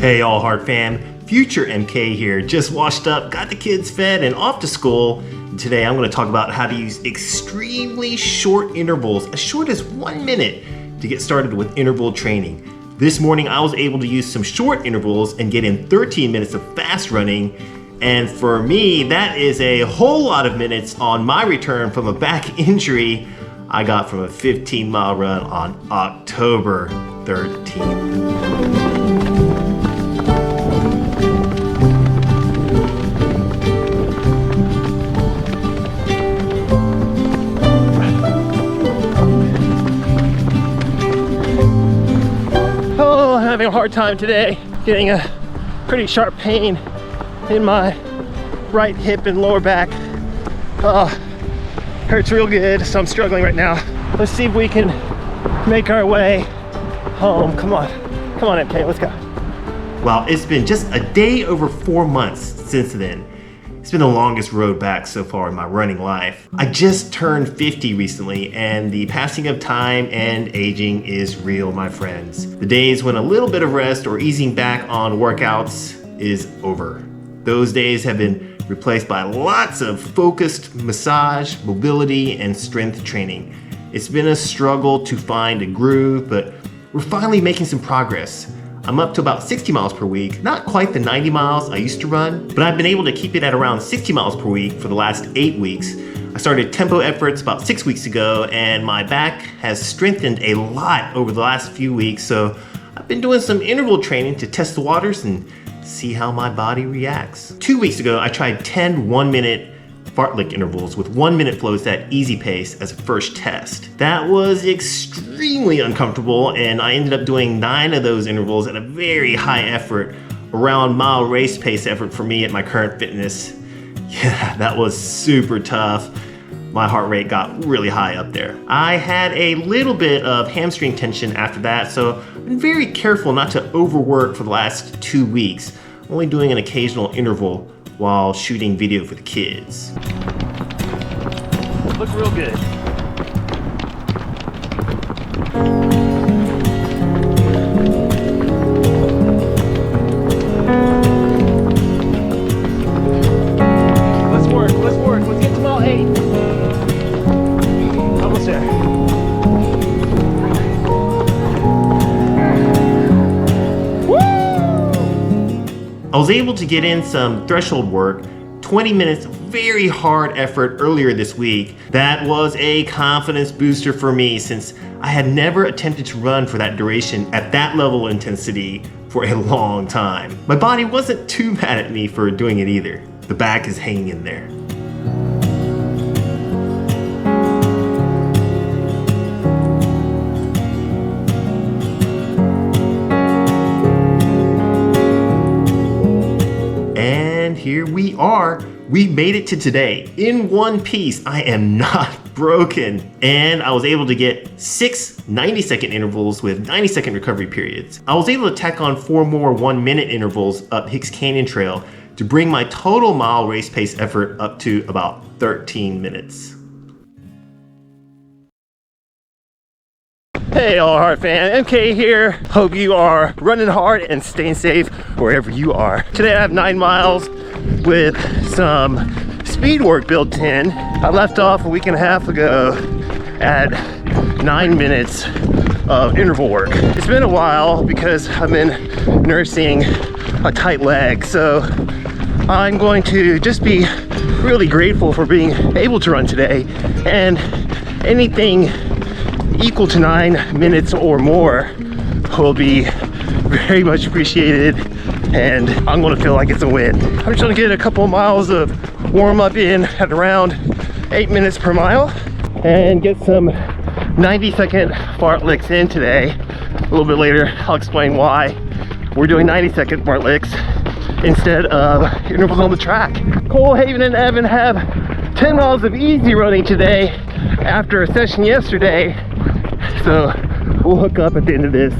Hey All Heart fam, future MK here, just washed up, got the kids fed and off to school. And today I'm going to talk about how to use extremely short intervals, as short as 1 minute, to get started with interval training. This morning I was able to use some short intervals and get in 13 minutes of fast running. And for me, that is a whole lot of minutes on my return from a back injury I got from a 15-mile run on October 13th. Having a hard time today, getting a pretty sharp pain in my right hip and lower back. Hurts real good, so I'm struggling right now. Let's see if we can make our way home. Come on, MK, let's go. Well, it's been just a day over 4 months since then. It's been the longest road back so far in my running life. I just turned 50 recently, and the passing of time and aging is real, my friends. The days when a little bit of rest or easing back on workouts is over. Those days have been replaced by lots of focused massage, mobility, and strength training. It's been a struggle to find a groove, but we're finally making some progress. I'm up to about 60 miles per week, not quite the 90 miles I used to run, but I've been able to keep it at around 60 miles per week for the last 8 weeks. I started tempo efforts about 6 weeks ago, and my back has strengthened a lot over the last few weeks, so I've been doing some interval training to test the waters and see how my body reacts. 2 weeks ago, I tried 10 1-minute fartlek intervals with 1 minute flows at easy pace as a first test. That was extremely uncomfortable, and I ended up doing 9 of those intervals at a very high effort, around mile race pace effort for me at my current fitness. Yeah, that was super tough. My heart rate got really high up there. I had a little bit of hamstring tension after that, so I've been very careful not to overwork for the last 2 weeks, only doing an occasional interval while shooting video for the kids. Look real good. Let's work. Let's get to mile 8. Almost there. I was able to get in some threshold work, 20 minutes of very hard effort earlier this week. That was a confidence booster for me, since I had never attempted to run for that duration at that level of intensity for a long time. My body wasn't too mad at me for doing it either. The back is hanging in there. Here we are. We made it to today in one piece. I am not broken. And I was able to get 6 90-second intervals with 90-second recovery periods. I was able to tack on 4 more 1-minute intervals up Hicks Canyon Trail to bring my total mile race pace effort up to about 13 minutes. Hey All Heart fan, MK here. Hope you are running hard and staying safe wherever you are. Today I have 9 miles with some speed work built in. I left off a week and a half ago at 9 minutes of interval work. It's been a while because I've been nursing a tight leg, so I'm going to just be really grateful for being able to run today, and anything equal to 9 minutes or more will be very much appreciated, and I'm gonna feel like it's a win. I'm just gonna get a couple of miles of warm up in at around 8 minutes per mile and get some 90-second fartleks in today. A little bit later I'll explain why we're doing 90-second fartleks instead of intervals on the track. Cole, Haven, and Evan have 10 miles of easy running today after a session yesterday, so we'll hook up at the end of this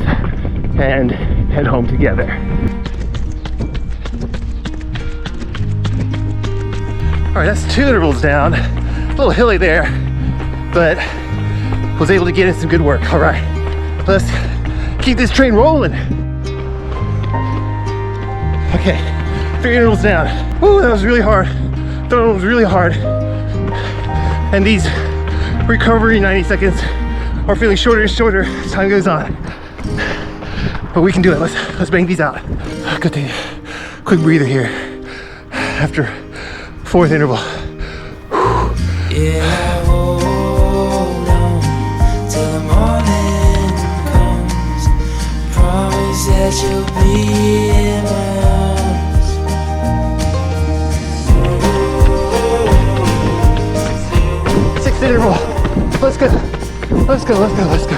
and head home together. All right, that's 2 intervals down. A little hilly there, but was able to get in some good work. All right, let's keep this train rolling. Okay, 3 intervals down. Ooh, that was really hard. That one was really hard. And these recovery 90 seconds are feeling shorter and shorter as time goes on. But we can do it. Let's bang these out. Good thing. Quick breather here after 4th interval. Yeah, hold on till the morning comes. Promise that you'll be in my arms. 6th interval. Let's go. Let's go. Let's go. Let's go.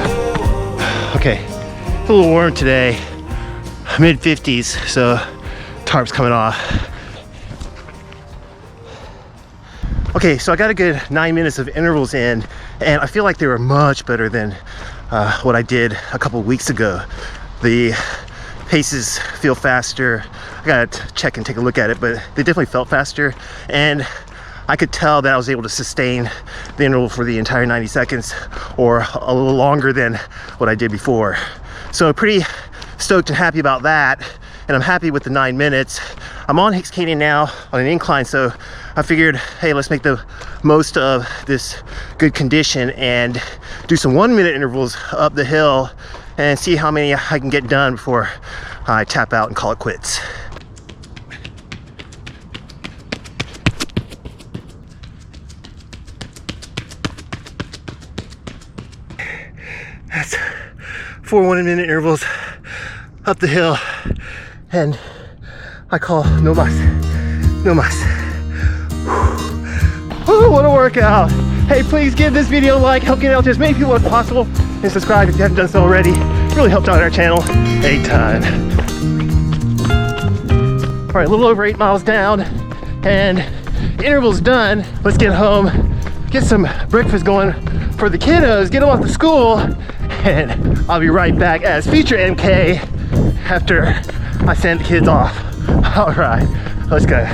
Okay, it's a little warm today. Mid 50s, so tarp's coming off. Okay, so I got a good 9 minutes of intervals in, and I feel like they were much better than what I did a couple weeks ago. The paces feel faster. I gotta check and take a look at it, but they definitely felt faster, and I could tell that I was able to sustain the interval for the entire 90 seconds or a little longer than what I did before. So pretty stoked and happy about that, and I'm happy with the 9 minutes. I'm on Hicks Canyon now on an incline, so I figured, hey, let's make the most of this good condition and do some 1-minute intervals up the hill and see how many I can get done before I tap out and call it quits. That's 4 1-minute intervals up the hill, and I call no mas, no mas. Whew, what a workout. Hey, please give this video a like, help get out to as many people as possible, and subscribe if you haven't done so already. It really helped out our channel a ton. All right, a little over 8 miles down, and interval's done. Let's get home, get some breakfast going for the kiddos, get them off to school, and I'll be right back as feature MK after I send the kids off. All right, let's go.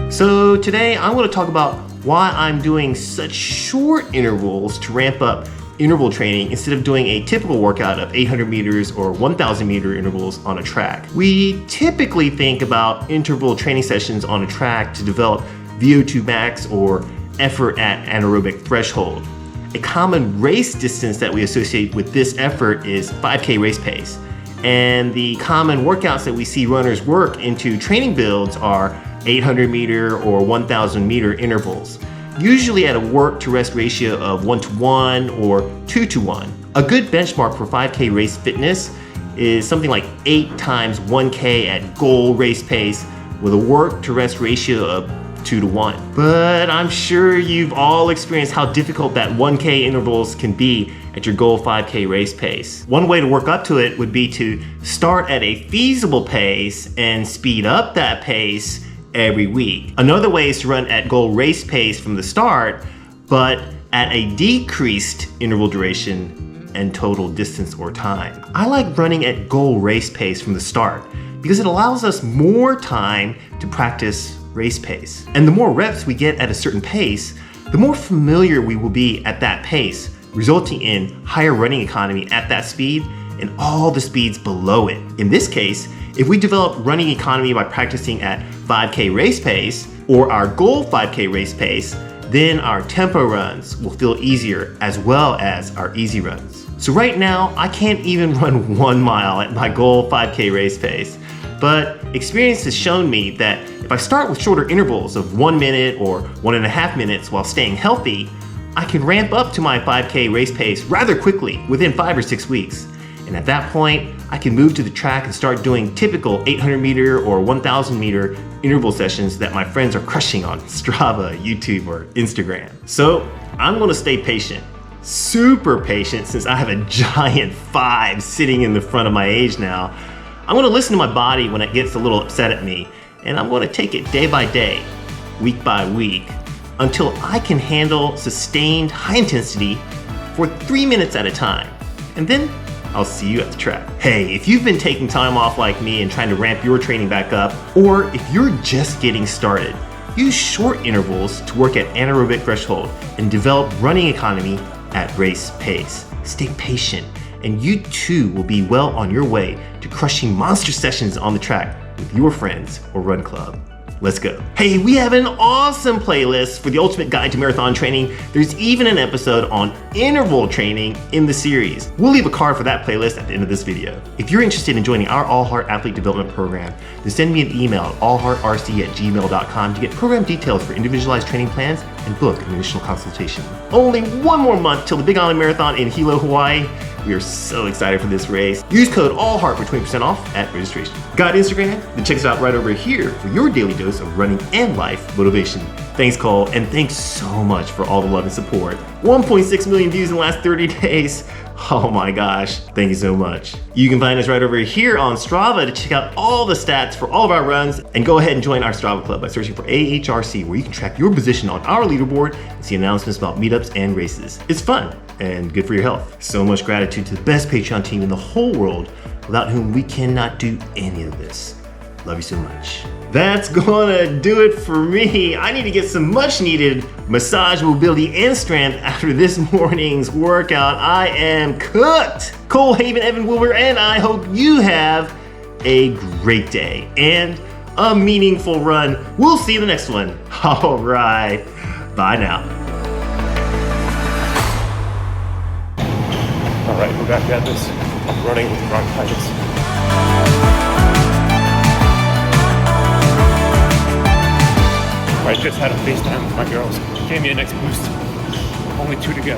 So today I want to talk about why I'm doing such short intervals to ramp up interval training instead of doing a typical workout of 800 meters or 1,000 meter intervals on a track. We typically think about interval training sessions on a track to develop VO2 max or effort at anaerobic threshold. A common race distance that we associate with this effort is 5K race pace. And the common workouts that we see runners work into training builds are 800 meter or 1,000 meter intervals, usually at a work to rest ratio of 1:1 or 2:1. A good benchmark for 5K race fitness is something like 8 times 1K at goal race pace with a work to rest ratio of 2:1. But I'm sure you've all experienced how difficult that 1K intervals can be at your goal 5K race pace. One way to work up to it would be to start at a feasible pace and speed up that pace every week. Another way is to run at goal race pace from the start, but at a decreased interval duration and total distance or time. I like running at goal race pace from the start because it allows us more time to practice race pace. And the more reps we get at a certain pace, the more familiar we will be at that pace, resulting in higher running economy at that speed and all the speeds below it. In this case, if we develop running economy by practicing at 5K race pace or our goal 5K race pace, then our tempo runs will feel easier as well as our easy runs. So right now, I can't even run 1 mile at my goal 5K race pace, but experience has shown me that if I start with shorter intervals of 1 minute or 1.5 minutes while staying healthy, I can ramp up to my 5K race pace rather quickly within 5 or 6 weeks. And at that point, I can move to the track and start doing typical 800 meter or 1,000 meter interval sessions that my friends are crushing on Strava, YouTube, or Instagram. So I'm gonna stay patient, super patient, since I have a giant 5 sitting in the front of my age now. I'm gonna listen to my body when it gets a little upset at me, and I'm gonna take it day by day, week by week, until I can handle sustained high intensity for 3 minutes at a time. And then I'll see you at the track. Hey, if you've been taking time off like me and trying to ramp your training back up, or if you're just getting started, use short intervals to work at anaerobic threshold and develop running economy at race pace. Stay patient, and you too will be well on your way to crushing monster sessions on the track with your friends or run club. Let's go. Hey, we have an awesome playlist for the ultimate guide to marathon training. There's even an episode on interval training in the series. We'll leave a card for that playlist at the end of this video. If you're interested in joining our All Heart Athlete Development Program, then send me an email at allheartrc@gmail.com to get program details for individualized training plans and book an initial consultation. Only one more month till the Big Island Marathon in Hilo, Hawaii. We are so excited for this race. Use code ALLHEART for 20% off at registration. Got Instagram? Then check us out right over here for your daily dose of running and life motivation. Thanks, Cole, and thanks so much for all the love and support. 1.6 million views in the last 30 days. Oh my gosh, thank you so much. You can find us right over here on Strava to check out all the stats for all of our runs, and go ahead and join our Strava club by searching for AHRC, where you can track your position on our leaderboard and see announcements about meetups and races. It's fun and good for your health. So much gratitude to the best Patreon team in the whole world, without whom we cannot do any of this. Love you so much. That's gonna do it for me. I need to get some much needed massage, mobility, and strength after this morning's workout. I am cooked. Cole, Haven, Evan, Wilbur, and I hope you have a great day and a meaningful run. We'll see you in the next one. All right, bye now. All right, we're back at this. I'm running with bronchitis. I just had a FaceTime with my girls. Gave me a next boost. Only 2 to go.